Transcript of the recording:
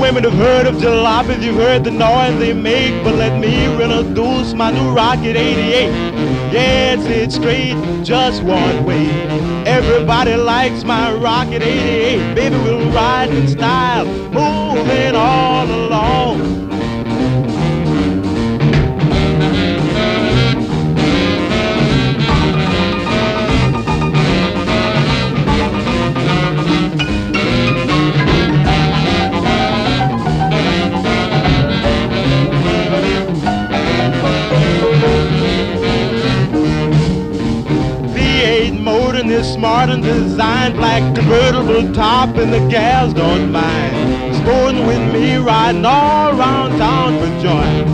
women have heard of jalopies, you've heard the noise they make, but let me introduce my new Rocket 88. Yes, it's straight, just one way. Everybody likes my Rocket 88. Baby, we'll ride in style, moving all along. Motor and is smart and designed, black convertible top, and the gals don't mind sporting with me, riding all around town for joy.